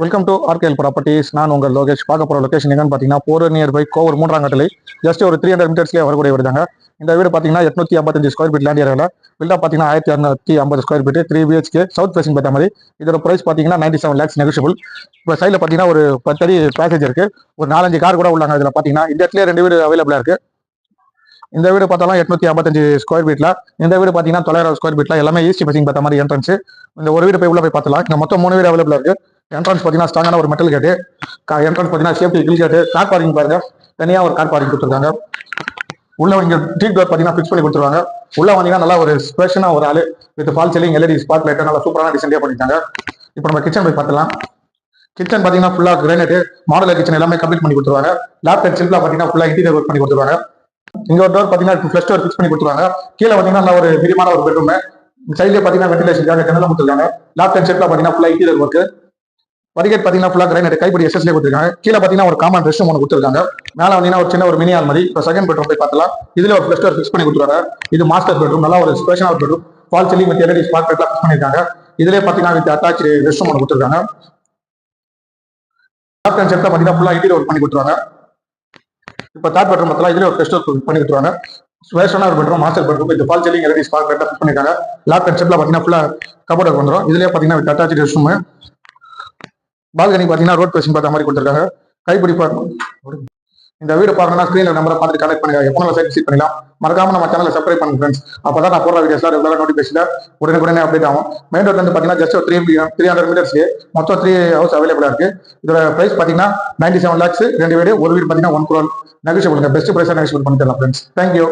Welcome to ஆர்கேஎல் properties. நான் உங்கள் லோகேஷ். பார்க்க போகிற லொகேஷன் எங்கன்னு பார்த்தீங்கன்னா போர் நியர் பை கோவர் 3ஆம் கட்டளை. ஜஸ்ட் ஒரு 300 மீட்டர்ஸ்லேயே வரக்கூடிய வருதாங்க. இந்த வீடு பார்த்தீங்கன்னா 855 ஸ்கொயர் ஃபீட் லேண்ட் ஏரியாவில் பில்டா பார்த்தீங்கன்னா 1650 square feet 3 BHK south facing பார்த்த மாதிரி. இதோட ப்ரைஸ் பார்த்தீங்கன்னா 97 lakhs நெகோஷியபிள். இப்போ சைடில் பார்த்தீங்கன்னா ஒரு 10 அடி பேசேஜ் இருக்கு. ஒரு 4-5 கார் கூட உள்ளாங்க. இதில் பார்த்தீங்கன்னா இந்த இடத்துல 2 வீடு அவைலபிளாக இருக்கு. இந்த வீடு பார்த்தாலும் 855 ஸ்கொயர் ஃபீட்ல. இந்த வீடு பார்த்தீங்கன்னா 900 ஸ்கொயர் ஃபீட்ல. எல்லாமே ஈஸ்ட் ஃபேசிங் பார்த்த மாதிரி என்ட்ரன்ஸ். இந்த ஒரு வீடு போய் உள்ள போய் பார்த்தலாம். இங்க மொத்தம் 3 வீடு அவைலபிளா இருக்கு. என்ட்ரன்ஸ் பார்த்தீங்கன்னா ஸ்ட்ராங்கான ஒரு மெட்டல் கேட்டு. என்ட்ரன்ஸ் பார்த்தீங்கன்னா சேஃப்டி கில் கேட்டு. கார் பார்க்கிங் பாருங்க, தனியா ஒரு கார் பார்க்கிங் கொடுத்துருக்காங்க. உள்ள இங்க டீப் டோர் பார்த்தீங்கன்னா ஃபிக்ஸ் பண்ணி கொடுத்துருவாங்க. உள்ள வந்தீங்கன்னா நல்லா ஒரு ஸ்பெஷனா ஒரு ஆளு with fall ceiling LED spot light நல்லா சூப்பரான டிசைன்லேயே பண்ணிட்டாங்க. இப்போ நம்ம கிச்சன் போய் பார்த்தலாம். கிச்சன் பார்த்தீங்கன்னா ஃபுல்லா கிரானைட் மாடலர் கிச்சன் எல்லாமே கம்ப்ளீட் பண்ணி கொடுத்துருவாங்க. லேப் அண்ட் சில்ப்ல பார்த்தீங்கன்னா ஃபுல்லா இன்டீரியர் ஒர்க் பண்ணி கொடுத்துருவாங்க. இங்க ஒரு டோர் பாத்தீங்கன்னா ஃபிளஷ் டோர் ஃபிக்ஸ் பண்ணி கொடுத்துருவாங்க. கீழே பாத்தீங்கன்னா நல்ல ஒரு விரிவான ஒரு பெட்ரூம். சைட்ல பாத்தீங்கன்னா வென்டிலேஷனுக்காக ஜன்னல் கொடுத்துருக்காங்க. லேப்ட் அண்ட் செட்ல பாத்தீங்கன்னா ஃபுல்லா இன்டீரியர் ஒர்க். வடிகேட் பாத்தீங்கன்னா ஃபுல்லா கிரைனட் கைப்படி எஸ்எஸ்ல கொடுத்துருக்காங்க. கீழே பாத்தீங்கன்னா ஒரு காமன் ரெஸ்ட் ரூம் ஒன்று கொடுத்துருக்காங்க. மேல வந்தீங்கன்னா ஒரு சின்ன ஒரு மினி ஆல்மரி. இப்போ செகண்ட் பெட்ரூம் போய் பார்த்தலாம். இதுல ஒரு ஃபிளஷ் டோர் ஃபிக்ஸ் பண்ணி கொடுத்துருக்காங்க. இது மாஸ்டர் பெட்ரூம், நல்லா ஒரு special bedroom. Fall ceiling with LED spot லைட்லாம் ஃபிக்ஸ் பண்ணிருக்காங்க. இதுலயே பாத்தீங்கன்னா வித் அட்டாச் ரெஸ்ட் ரூம் ஒன்று கொடுத்துருக்காங்க. லேப்ட் அண்ட் செட்ல பாத்தீங்கன்னா ஃபுல்லா இன்டீரியர் ஒர்க் பண்ணி கொடுத்துருவாங்க. இப்போ தேர்ட் பெட்ரூம் பார்த்தலாம். இதுல ஒரு ஃபிளஷ் டோர் பண்ணி கொடுத்துருவாங்க. ஸ்பேஷியஸான ஒரு பெட்ரூம், மாஸ்டர் பெட்ரூம். இது fall ceiling LED spot light fix பண்ணிருக்காங்க. லேப்ட் அண்ட் செட்ல பாத்தீங்கன்னா ஃபுல்லா கபோர்ட் வந்துரும். இதுலயே பாத்தீங்கன்னா with attach rest room. Balcony பாத்தீங்கன்னா ரோட் பேசிங் பார்த்த மாதிரி கொடுத்துருக்காங்க. கைப்பிடி பார்க்கணும். இந்த வீடு பாருங்கன்னா ஸ்கிரீன்ல நம்பரை பார்த்து கனெக்ட் பண்ணுங்க. எப்போ சைட் விசிட் பண்ணலாம். மறக்காம நம்ம சேனலை சப்ஸ்கிரைப் பண்ணுங்க ஃப்ரெண்ட்ஸ். அப்பதான் நான் போடுற வீடியோஸ்லாம் ரெகுலராக நோட்டிஃபிகேஷன் உடனே அப்டேட் ஆகும். மெயின் ரோட்ல இருந்து பாத்தீங்கன்னா ஜஸ்ட் 300 மீட்டர்ஸ்லேயே மொத்தம் 3 ஹவுஸ் அவைலபிளா இருக்கு. இதோட பிரைஸ் பாத்தீங்கன்னா 97 lakhs. 2 வீடு, ஒரு வீடு பாத்தீங்கன்னா 1 crore நெகோஷியபிள். பெஸ்ட் பிரைஸா நெகோஷியபிள் பண்ணி தரலாம் ஃப்ரெண்ட்ஸ். தேங்க்யூ.